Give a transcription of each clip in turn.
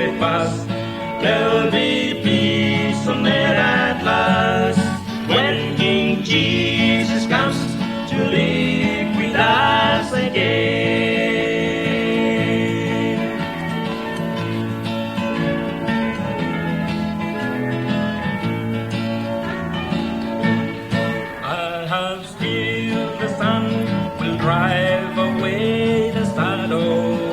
it fast. There'll be peace on earth at last when King Jesus comes to live with us again. I have still the sun will drive away the shadows.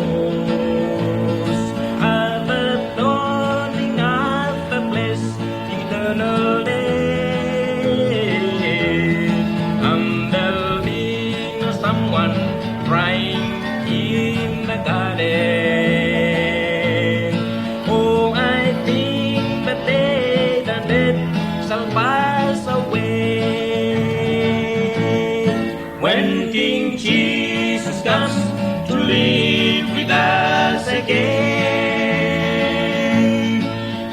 At the dawning of the blessed eternal day, and there'll be someone crying in the garden. Oh, I think the day that death shall pass away when King Jesus comes to live with us again.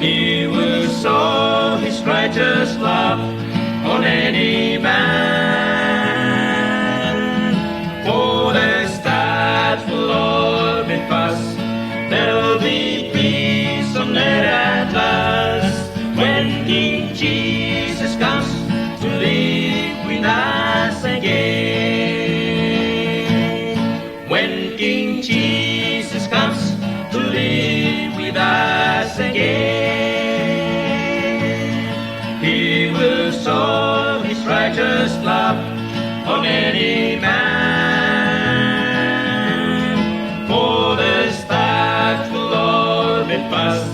He will show his righteous love on any man. For the stars will all be fast. There'll be peace on earth at last when King Jesus comes to live with us again. When King Jesus comes to live with us again, he will show his righteous love on any man. For the stars will all be fast.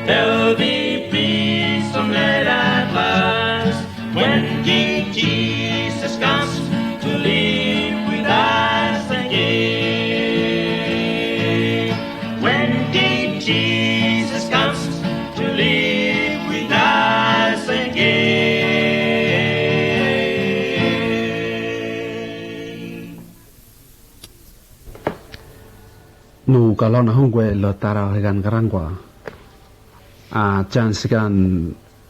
There'll be peace on earth at last when King Jesus comes to live with us again. When King Jesus comes to live with us again. Nu kalau na hongwe lo tara hegan karangwa chance kan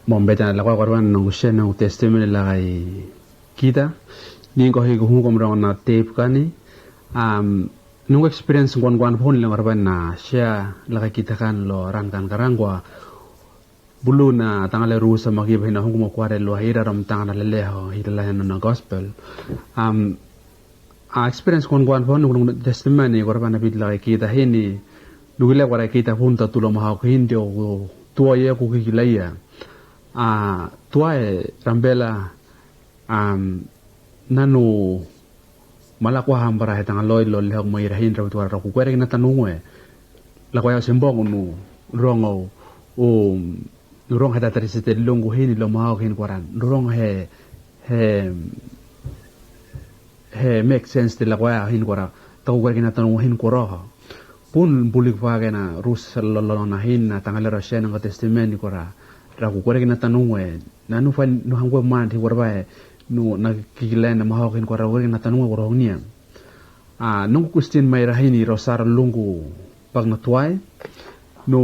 mombeta la kwa korban no shena u testimony la kai kita ni ko he ko kom na tape kani nu experience gon phone le korban na share la kai kita kan lo rangkan karangwa bulu na tangale ru sa magi bhina hong mo kware lo hira ram tangana le ho hira la na gospel experience gon phone no testimony korban na bit la kai kita hini nugile kwara kita punta tulo ma ko hindio tua ye ku kilaya tua rambela nanu mala kwa hambara hetang loy lo le mo ira hin rabu tua ku kwere na tanungwe la kwa sembong nu rongo rong hada tarisite longu hin lo ma hin kwaran rong he make sense de la kwa hin kwara ta ku kwere na tanungwe hin kwara pun bulik wagena rus lo na hin na tangale rasya ng testimony kora ra ku kwere na tanungwe nanu fan no hangwe man ti warba no nagkikilay na mahawakin kora kwere na tanungwe kora niya nung kustin may rahini rosar lungu pag natuay no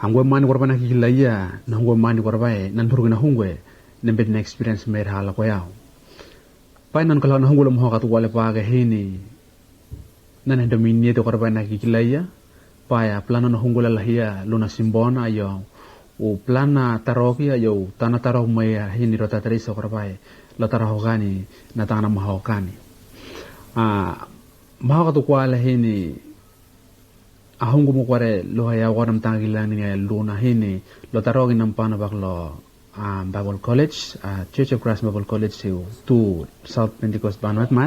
hangwe man warba nakikilaya no hangwe man warba nanpuro na hungwe nembed na experience may hala ko yaw pa nan kala na hungwe mo hakat wala pa ga hini nan dominio to korban nakikilaya paya plano no hungula lahia luna simbona ayo o plana taroki ayo tana tarok maya hini rota teresa korbai la tarahogani na tana mahokani mahaka to kwala hini ahungu mo kware lo haya waram tangilan ni luna hini lo tarogi nam pana baklo Bible College Church of Christ Bible College to South Pentecost Vanuatu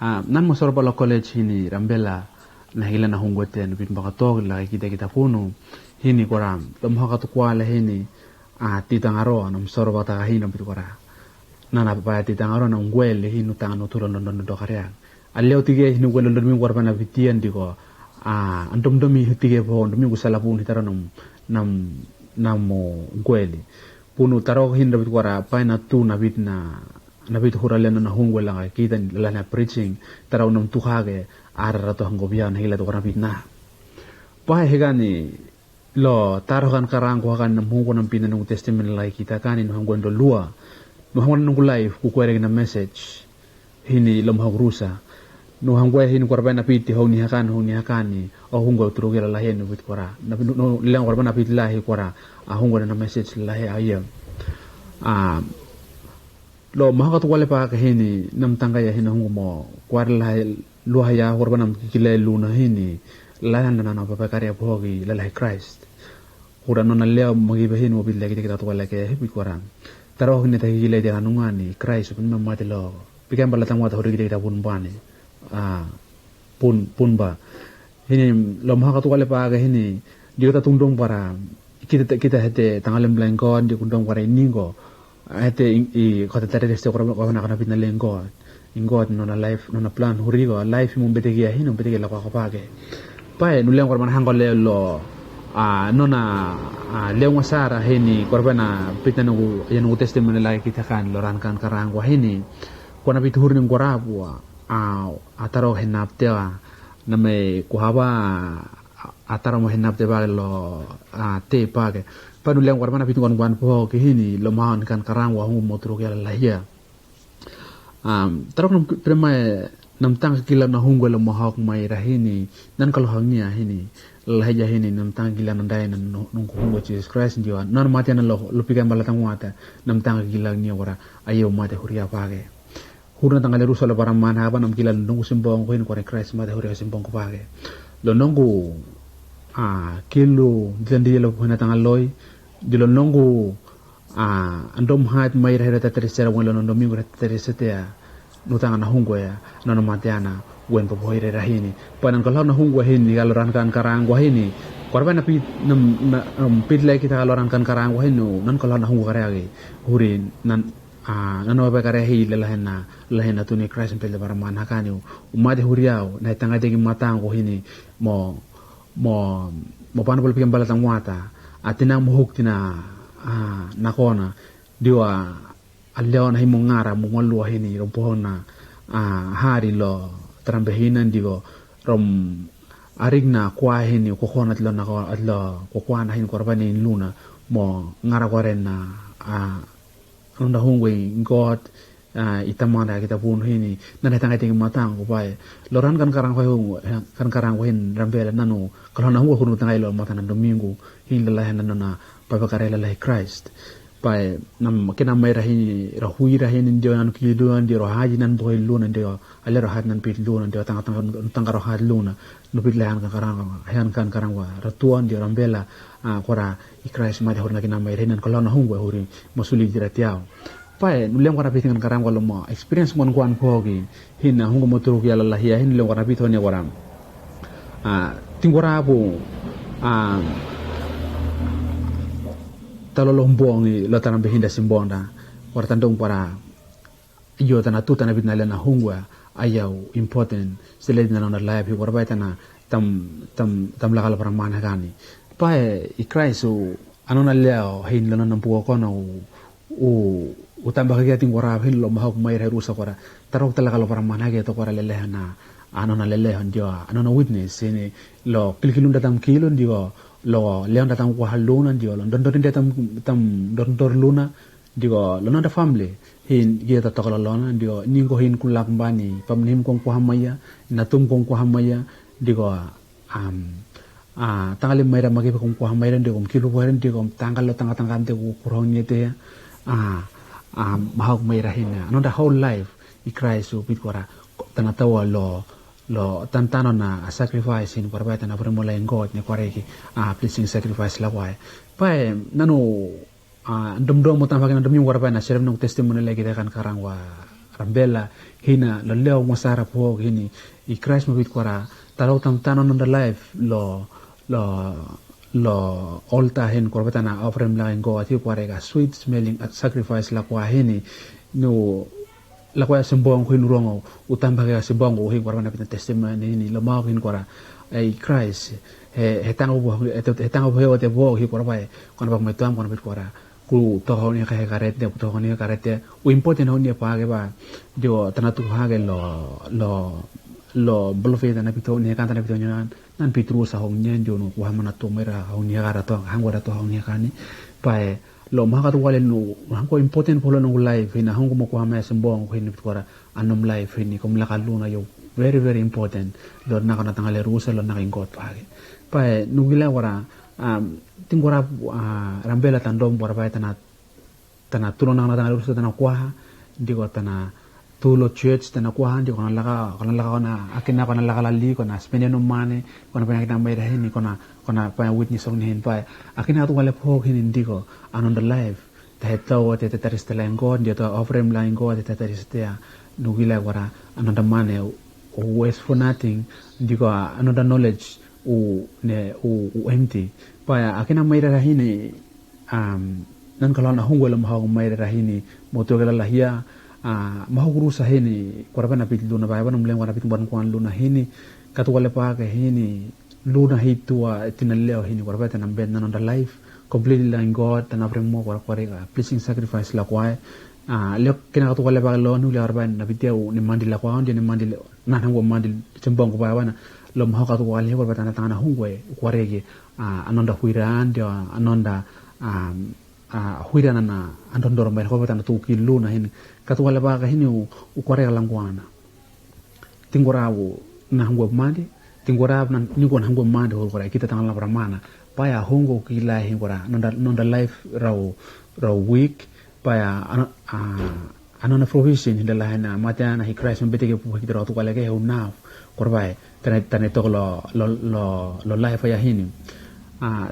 nan mo sorba lo college hini rambela na hila na hungwete no pin bakatog la kita puno hini koram tom haka to kwala hini titangaro nam sorba ta hini pin kora nana pa titangaro na ngwele hinu tangano turon no do karya aleo tige hinu gwelo mi warba na vitian diko andom domi tige po domi gusala pun hitara nam mo gwele puno taro hin pin kora pa na tu na bit na nabit huralen na hungwe lang kita la na preaching taraw nung tuhage ara to hanggo biyan hila to karabit na pa hegani lo tarogan karang ko kan hunggo ng pinanong testimony lai kita kanin hanggo ndo lua no hanggo nung live ku kwere na message hini lomhog rusa no hangwe hin korba na piti honi hakani o hungo turugela la hen bit kora na no leng korba na piti lahi kora a hungo na message lahi ayam lo mahaka to wale pa ka hini nam tanga ya hina hungo mo kwar la lo haya korba nam kile luna hini la na na pa kare bhogi la Christ kura no na leo magi behin mo bille kita to wale ke bit kora taro hini ta kile de anungani Christ pun mamate lo pikam bala tangwa ta hori kita pun bane pun ba ini lo mahaka to wale pa ga hini dia ta tungdong para kita hete tangalem blengkon di kundong para iningo hete I kota tare deste ko na kana pitna lengko ingot no na life no na plan hurigo life mo betegi hino betegi la ko page pae no lengko man hangol le lo no na lengwa sara hini korbana pitna no yanu testimony la kita kan loran kan karang wa hini ko na bithur ning korabu ataro henap tewa na me kuhaba ataro mo henap te ba lo te page panuleng warmana pitu kan po ke hini lo mahan kan karang wa mo tro ke la ya tarok nam prema nam tang kila na hungo lo mahak mai rahini nan kal hangnia hini la ya hini nam tang kila nan dai nan nung hungo Jesus Christ ndio nan mate nan lo pikan balatang wata nam tang kila ni wara ayo mate huria page hurna tangale rusala para mana apa nam kila nung simbong ko hin ko Christ mate huria simbong ko page lo nongu kilo jandi lo hona tangaloi dilo nongu andom hat mai rehera tatresera wala no domingo tatresetea nutanga na hungo ya no matiana wen po hoire rahini panan kalau na hungo hini galoran kan karang wa hini korba na pit nam pit lai kita galoran kan karang wa hinu nan kalau na hungo karagi hurin nan nano ba kare hi lahena tuni Christ pel bara man hakani umade huriao na tanga degi matango hini mo pano pol pikan balatang wata atina mohuk tina nakona diwa aleo na himong ngara mongolua hini rompohona hari lo trambehinan digo rom arigna kwa hini kokona tlo na atlo kokwana hin korbani luna mo ngara korena onda hungwe God itamanda kita pun hini nan tanga ting matang ko bai loran kan karang ko hin rambela nanu kalau na huwa hunu tanga lo matan domingo hin la hen nana pa karela la Christ pai nam kena mai rahi ndio nan ki do ndio haji nan boy luna ndio ale rahat nan pit luna ndio tanga rahat luna no pit la han kan karang wa ratuan ndio rambela kora Christ ma de horna kena mai renan kalau na huwa huri masuli diratiao pae nulem kara pitingan karang wala mo experience mon kwan pogi hina hungo motoro ki ala lahia hin lem kara pitone waram tingora bu talolo mbongi lo tanam behinda simbonda wartandong para iyo tana tu tana bitna lena hungwa ayau important sele na na life hi warba tana tam lakala para man hagani pae ikraisu anona leo hin lona nampuo kono utambah kaya ting wara hin lo mahok mai rusa kora tarok talaga lo para manage to kora lelehna anona lelehan dia anona witness ini lo kilkilun datam kilun dia lo leon datam ko haluna dia lo dondor datam dondor luna dia lo nanda family hin dia ta tokala lona dia ningo hin kulak bani pamnim kong ko hamaya natum kong ko hamaya dia tangalim mai ramage kong ko hamaya dia kong kilu waren dia kong tanggal lo tangga-tangga te ko kurang nyete mahog may rahina ano the whole life Christ so pitkora tanatawa lo tantano na sacrifice in korbata na primola in God ne koreki pleasing sacrifice lawai pae nano dom mo tama kana dom yung korba na serem ng testimony lagi kan karang wa rambela hina lo leo mo sara po hini Christ mo pitkora talaw tantano no the life lo alta hen korbata na offering la ngo ati kwarega sweet smelling at sacrifice la kwa hini no la kwa simbong ko rongo utamba ka simbong ko hin korbana pita testimony ni lo ma hin kora ai Christ hetang bo te bo hi korba kon ba mai tam kon bit kora ku to ho ni ka karet de to ho ni karet u important ho ni pa ge ba jo tanatu ha ge lo blofe na pito ni kan na pito nyan nan pitru sa hong nyen jo no wa mana to mera hong ni gara to hang wara to hong ni kani pae lo ma ka to wale no hang ko important polo no life ina hong mo ko ma sembong ko ni kora anom life ni kom la kaluna yo very very important lo na kana tangale rusa lo na ingot page pa nugila wara tingora rambela tandom wara pa tana tulo na tangale rusa tana kwa ndiko tana tulo church tana kwa ndiko kana laka na akina kana laka lali kana spend no money kana pa kita mai hini kana pa witness on hin pa akina tu wale phok hin ndiko anon the life tato te taristela ngo ndio to offering la ngo te taristea nugila wara another money waste for nothing ndiko another knowledge u empty pa akina mai rahini nan kalau na hungwela mahau mai rahini motogela lahia mahau rusa hini korabana pit luna ba bana mleng wana pit ban kwan luna hini katwale pa ke hini luna hitua tinaleo hini korabata nambe nan on the life completely like God and offering more for pleasing sacrifice la kwai lek kena to wala ba lo nu la arban na bitiu ni mandi la kwai ni mandi na hango mandi chembong ko ba wana lo ma ka to wala he ko batana tana hungwe kwarege anonda huiran dia anonda huiran na andondoro ba ko batana to kilu na hin ka to wala ba ka hin u kwarega langwana tingorawo na hango mandi tingorab na ni ko hango mandi ho kwara kita tangala bramana paya hongo kila hingora nonda life raw week paya anona provision hindala hana matana hi Christ mbeteke pu hikira tu kala ke una korbai tane to lo life ya hini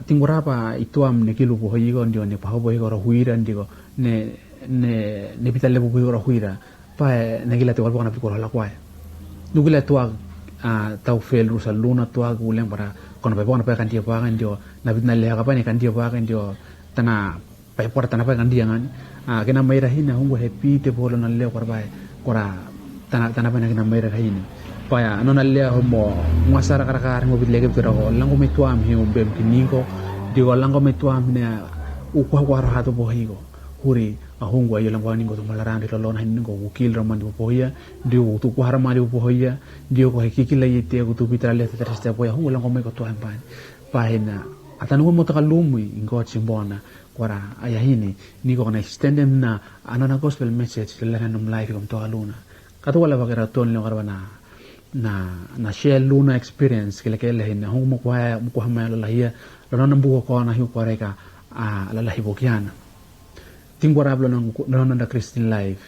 tingora pa ituam ne kilu pu higo ndio ne pa ho higo huira ndio ne bitale pu higo huira pa ne gila te walbona pi ko la kwa dugila tu tau fel rusa luna tu aguleng para kono pa bona pa kan dia pa kan dio na bitna le ka pa ne kan dia pa kan dio tana pa por tana pa kan dia ngani kena mai rahina hungu happy te bolo na le korba kora tana pa na kena mai rahina pa ya no na le ho mo masara kara mo bitle ke pero lango me tuam hi umbe kiniko dio lango me tuam ne u kwa kwa ha to bohigo huri ahungu ayo lango ningo to malarande to lona ningo ukil ramandi bohia dio tu kwa ramandi bohia dio ko hikiki la yete ko tu bitale te resta boya hungu lango me ko tuam pa hina atanu mo takalumi ingo chimbona kora aya hini niko kana extendem na anana gospel message le hanum life kom to aluna katu wala bagara ton le garba na share luna experience kele kele hina hungu mo kwa ma la hia lo na mbuko ko na hi ko reka la la hibokiana tingora blo na na Christian life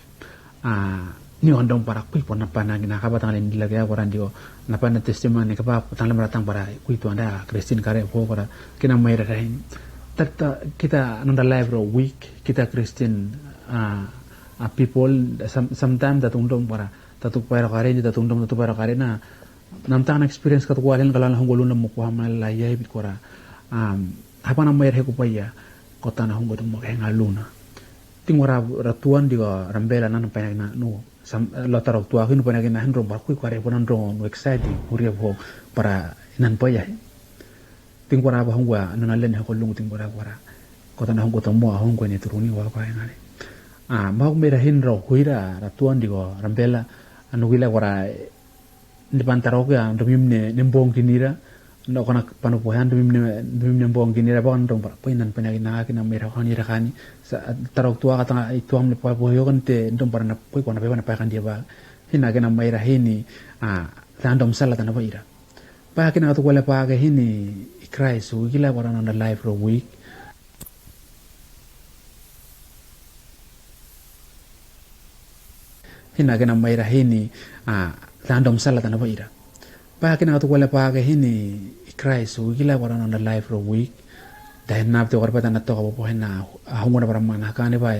ni ondong para kui pona pana ngina ka batang len dilage ya koran dio na pana testimony ka pa tang lemratang para kui to anda Christian kare ho kora kina mai rahin tata kita another life ro week kita Christian people sometimes that undong para tatu para kare ni tatu undong tatu para kare na namtang experience ka to kwalen kala hongolo na mo ko ma la ya bit kora apa na mai re ko pa ya kota na hongo mo kay ngaluna tingora ratuan diga rambela nan pa na no lotarok tua hinu pa na gina handro ba kui kware ponan ro no exciting kuria ho para nan pa ya tingora ba hongwa nan len ha ko lungu tingora kwara kota na hongo to mo hongo ni turuni wa pa ngale ma ko mera hinro huira ratuan diga rambela anu gila kwara ni pantaro ga ndumne nembong kinira no kana panu pohan dum bong gini ra bon dong pa pinan panagina kina mera khani ra khani tarok tua kata itu amne pa boyo kan te dom parna poi kona pe pa kan dia ba hina kina mera hini random sala tan pa ira pa kina to wala pa ga hini Christ u gila warana na life ro week hina kina mera hini random sala tan pa ira pa kina to wala pa ga hini Christ u gila warana na life ro week dahil napte ko rapatan na to ka po hina hungo na para mana kane ba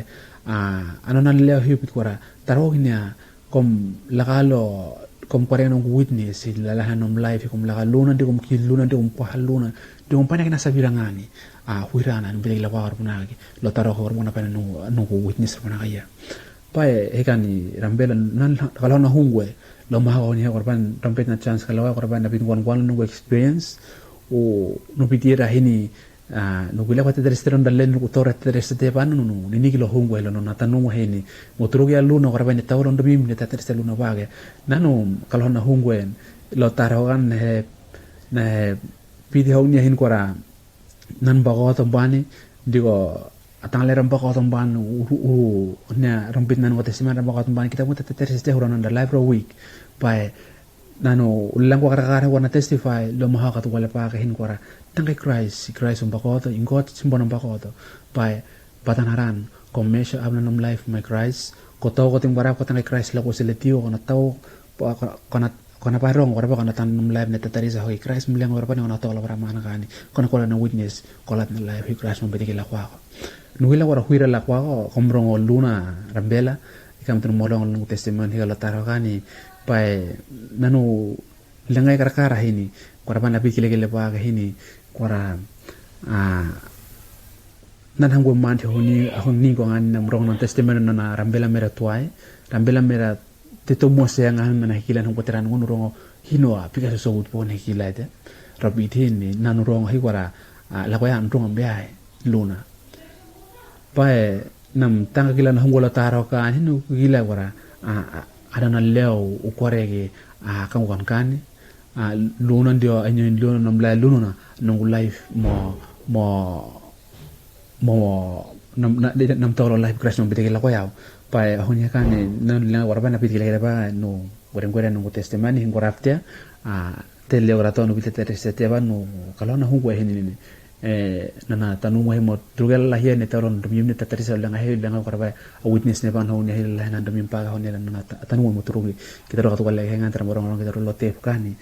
ano na leo hipit ko ra taro niya kom lakalo kom pareno witness lalahan ng life kom lakaluna di kom kiluna di kom pahaluna di kom panak na sa birangani huirana ng bilang lawar po na lo taro ko mo na pa nung witness po na kaya pa hekani rambela nan kalau na hungwe lo mahaw niya korban rampet na chance kalawa korban na pinwan nung experience o no pitira hini no gila pati terestron dalen no kutora tereste panu no nini kilo hungwe lo no natanu hini moturugi aluna korban ni tawron dobim ni tereste luna bage nanu kalau na hungwe lo tarogan na video niya hin kora nan bago to bani digo atang leram bago to ban na rampit nan wate siman bago to ban kita mo tereste huran na live ro week by nano ulang ko karakara ko na testify lo maha ka tuwala pa kahin ko ra tangkay Christ umbakoto ingot simbon umbakoto by batanaran commercial abna nom life my Christ ko taw ko ting barap ko tangkay Christ la ko seletiyo ko na taw ko na parong ko na tan nom life na tatari sa hoy Christ mlang ko pa na taw la para mana kani ko na witness ko lat na life Christ mo bitigila ko ako nuhila ko ra huira la ko ako komrong luna rambela ikam tun molong ng testimony higala taro kani by nanu langay karakara hini kwara pa napikile pa hini kwara nan hanggo man honi ahon ni ko ngan nam rong ng testimony na rambela mera tuai rambela mera tito mo siya nga man nakikilan ng putiran ng rong hinoa pika so gut po nakikila ite rabi ni nanu rong hi kwara lakwaya rong ambiay luna pa nam tangkilan hanggo la taro ka hinu gila kwara ada na leo ukwarege kang kan luna ndio anyo luna namla luna nung life nam tolo life crash no bitigila ko yaw pa honya kan nan la warba na bitigila ba no goreng nung testimony ngoraftia tele orato no bitete resete ba no kalona hungwa hinini nana tanu mo himo trugal la hiya ne taron dum yimne tatari sa langa hay langa korba a witness ne ban ho ne hay la nan dum paga ho ne nana tanu mo trugi kita ro katugal le hengan tra morong kita ro lote kani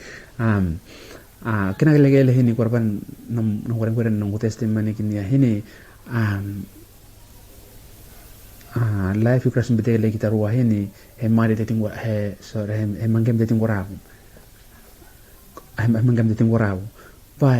kena gele hini korban nam no goreng nung testimony kini hini life crash bete le kita ro hini he mari te tingwa he sorry he mangem te tingwa rabu pa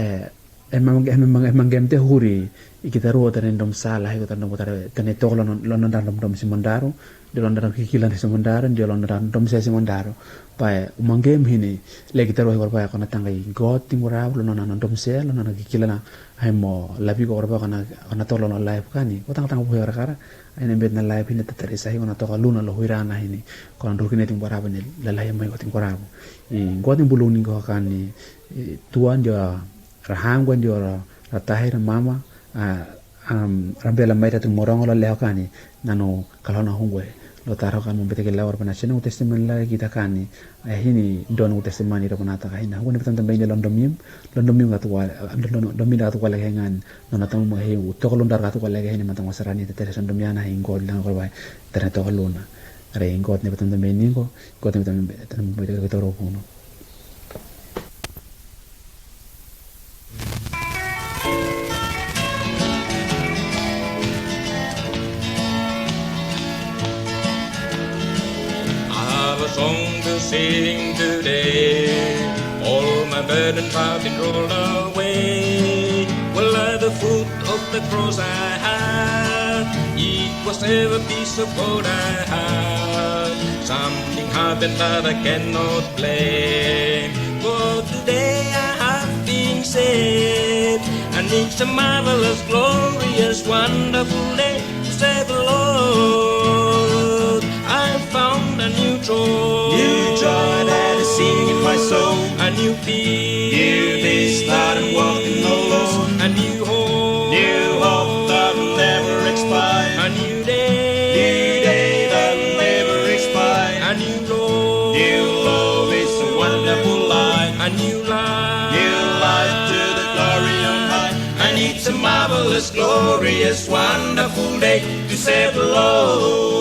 emang game te huri ikita ro tan dom sala ko tan dom tare tan to lon dom si mandaro de lon dom kikilan si mandaro de lon dom si mandaro pa umang game hini le kita ro ko pa ko na tangai god tingura lon dom se lon kikilan ay mo labi ko ba kana to lon live kani ko tang bu kara ay bet na live hini tatari sa ko na to luna lo huirana hini ko ndo kini tingura ba ni lalay may ko tingura god ni buluni ko kani tuan dia rahang gwan diora ratahir mama rambela mai tatu morong lo leo kani nano kalona hungwe lo taro kan mombete ke lawar pana sene testimony la kita kani hini don testimony ro pana ta hina hungwe betam tambe londom mim gatu wala londom mim gatu wala hengan nona tamu mo he to ko londar gatu wala hini matang wasarani te tere sondom yana hingol lang ko bai tere to luna re ingot ne betam tambe ningo got ne betam ke to ro kuno song to sing today. All my burdens have been rolled away. Well, at the foot of the cross I had, it was every piece of gold I had. Something happened that I cannot blame. For today I have been saved, and it's a marvelous, glorious, wonderful day to serve the Lord. I found a new joy that is singing my soul, a new peace that I'm walking alone, a new hope that will never expire, a new day that will never expire, a new love is a wonderful life, a new life to the glory on high, and it's a marvelous, glorious, wonderful day to serve the Lord.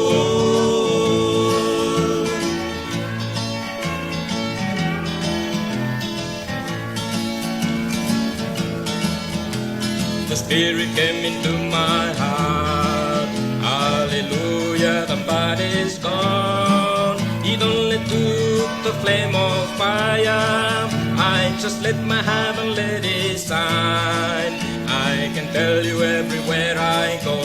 The Spirit came into my heart. Hallelujah, the body's gone. It only took the flame of fire. I just let my heart and let it shine. I can tell you everywhere I go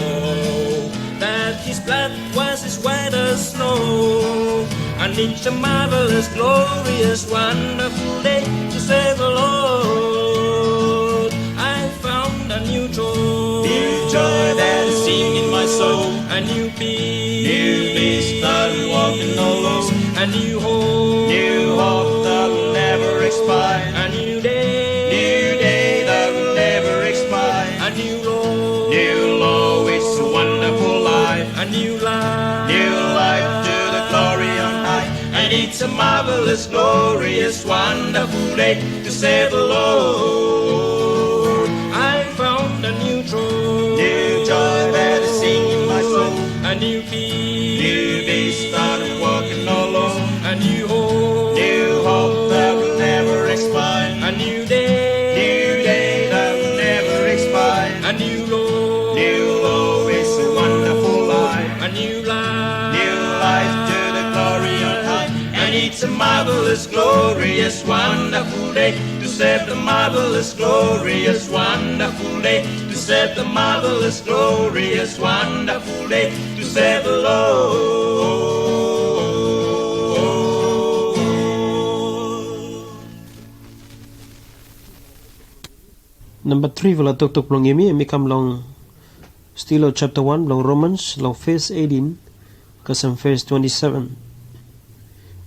that His blood was as white as snow. And it's a marvelous, glorious, wonderful day to serve the Lord. I found a new joy that is singing my soul, a new peace that I'm walking alone, a new hope that will never expire, a new day that will never expire, a new law, it's a wonderful life, a new life to the glory on high, and it's a a marvelous, glorious, wonderful day to serve the Lord. I found a new joy, that is singing my soul, a new peace, started walking alone, a new hope that will never expire, a new day that will never expire, a new law is a wonderful life, a new life to the glory on high, and it's a marvelous, glorious, wonderful day to serve the marvelous, glorious, wonderful day to serve the marvelous, glorious, wonderful day to serve the Lord. Number 3 wala tok long yemi emi kam long stilo chapter 1 long Romans long verse 18 kasam verse 27.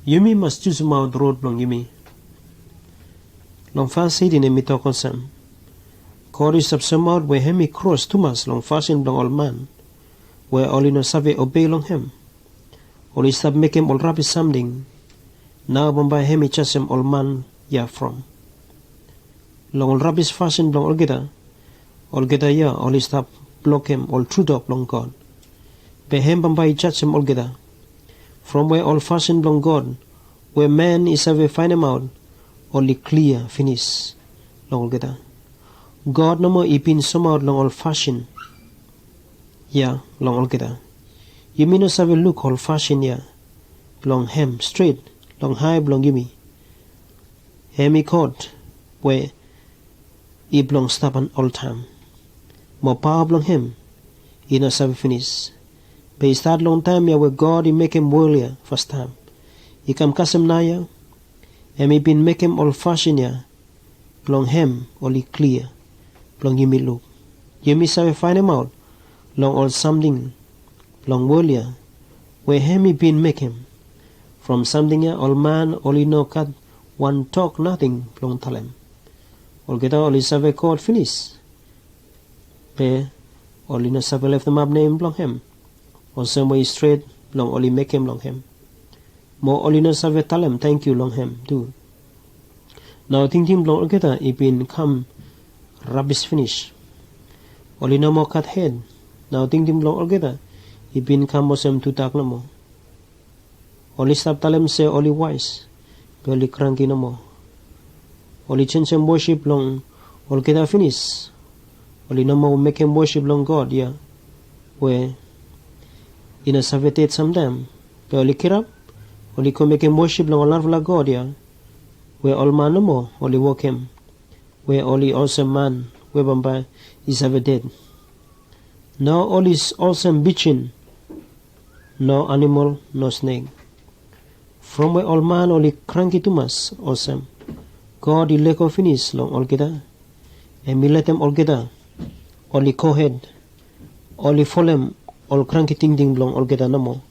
Yumi must choose out road long yumi. Long verse 18 emi tok konsam. Kori sab out we hemi cross tumas long fasin long all man. We only no save obey long him. Only sab make him all rabbi something. Now bombay hemi chasem all man ya from. Long all rubbish fashion long all geta ya only stop block him all true dog long God. Be him by judge him all geta. From where all fashion long God, where man is ever find him out, only clear finish long all geta. God no more ipin some out long all fashion. Yeah, long all geta. You mean no save look all fashion ya. Long hem straight, long high long gimme. Hemi court where he belong stubborn all time. More power belong him. He no save finish. But he start long time ya where God he make him warrior first time. He come custom na ya. And he been make him all fashion ya. Belong him only clear. Belong you me look. You me save find him out. Long all something. Belong warrior. Where him he been make him. From something ya all man only no cut one talk nothing belong tell him. All get all is a called finish. Be only no save left them up name long him. Or some way straight long only make him long him. More only no save tell him thank you long him do. Now think him long get it been come rubbish finish. Only no more cut head. Now think him long get it been come mosem to talk no more. Only stop tell him say only wise. Be only cranky no more. Only change him worship long all get finish. Only no more make him worship long God, yeah. Where in a savetate sometime. But only kirap, only come make him worship long all of God, yeah. Where all man no more, only walk him. Where only awesome man, where bamba is ever dead. Now all is awesome bitching. No animal, no snake. From where all man only cranky to mass, awesome. God he leko finish long all geta. And me let them all geta. Only co-head. Only follow him. All cranky ting ding long all geta no more.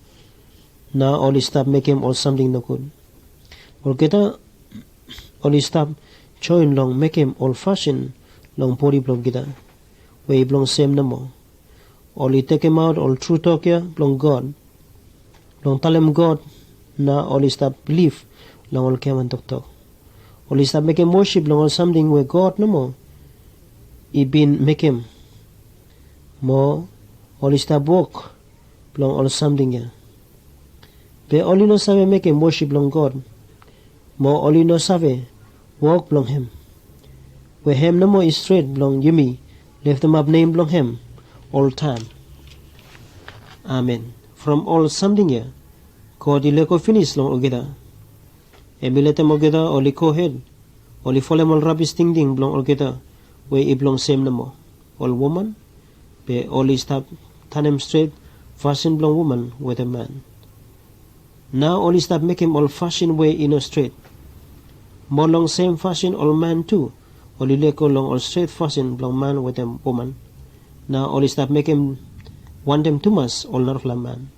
Now only stop make him all something no good. All geta only stop join long make him all fashion long body blong geta. Where he belong same no more. Only take him out all true talk ya long God. Long tell him God. Now only stop believe long all came and talk. Only stop make him worship long all something where God no more. He been make him more only stop walk long all something ya. But only no save make him worship long God. More only no save walk long him. Where him no more is straight long Yumi. Lift them up name long him all time. Amen. From all something ya. God he leko finish long ogeda. And we let them ogeda only co head. Only follow him all rubbish ting ding blong ogeda. Where he belong same no more. All woman. Be only stop turn him straight. Fashion blong woman with a man. Now only stop make him all fashion way in a straight. More long same fashion all man too. Only leko long all straight fashion blong man with a woman. Now only stop make him want them too much all not man.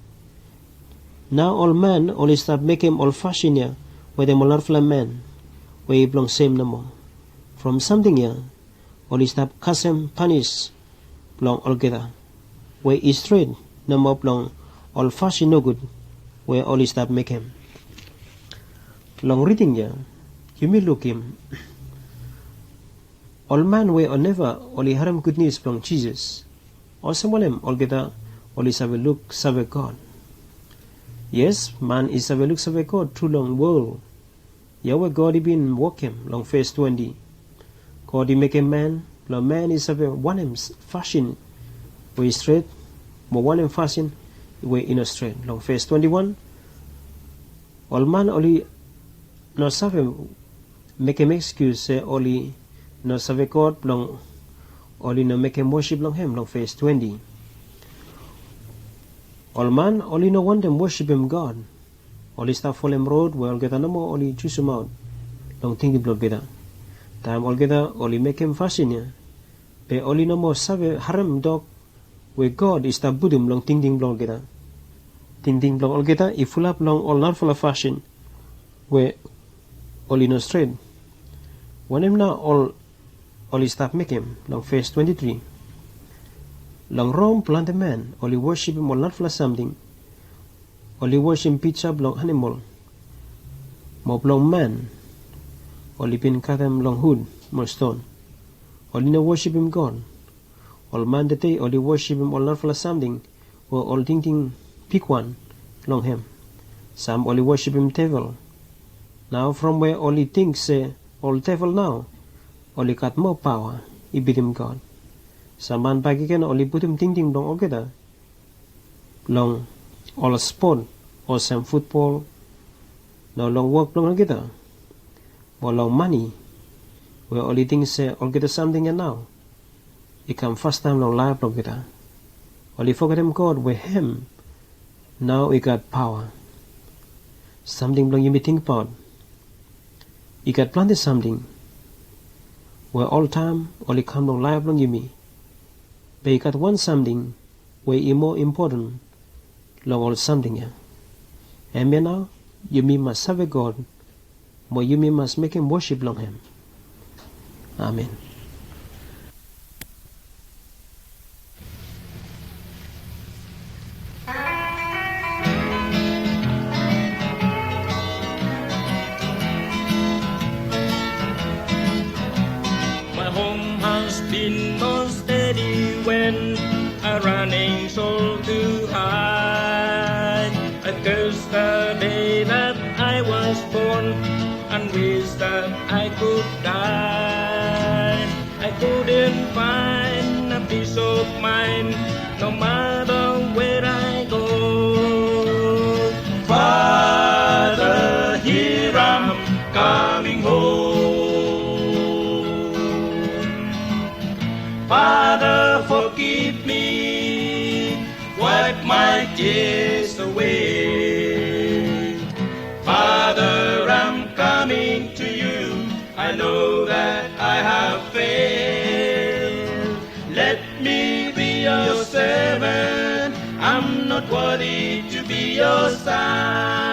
Now all man only stop make him all fashion ya with them all not man. Where he belong same no more. From something ya. Only stop cuss him punish long altogether. Where he straight no more long all fashion no good. Where only stop make him. Long reading ya, you may look him. All man way or never only haram good news from Jesus. Or someone him all get only save look save God. Yes, man is save look save God through long world. Yahweh God he been walking long face 20. God he make a man, long man is save one him fashion way straight, but one him fashion way in a straight. Long face 21. All man only no save make him excuse say only no save God long only no make him worship long him long face 20. All man only no want them worship him God. Only start follow him road where all get no more only choose him out. Long thinking blood get time all get only make him fashion ya. Be only no more save haram dog where God is the Buddhim long thinking blood get thinking blood all get if full up long all not full of fashion where only no straight. When him now all only stop make him long face 23. Long Rome plant a man only worship him all not full of something. Only worship pizza long animal. Mob long man. Only pin cut him long hood more stone. Only no worship him God. All man the day only worship him all not full of something. Or all thinking pick one long him. Some only worship him devil. Now from where only things say all devil now, only got more power, he beat him God. Some man back again only put him thinking long together. Long all sport or some football, no long work long together. Or long money, where only things say all get something and now. He come first time long life long together. Only forget him God with him. Now he got power. Something long you may think about. He got planted something where all time only come long life long you me. But he got one something where he more important long all something yeah. And me now you me must serve a God, but you me must make him worship long him. Amen. Been more steady when a running soul too high. I cursed the day that I was born and wish that I could die. I couldn't find a peace of mind no matter where I go. Father, here I'm coming home. Father, forgive me, wipe my tears away. Father, I'm coming to you. I know that I have failed. Let me be your servant. I'm not worthy to be your son.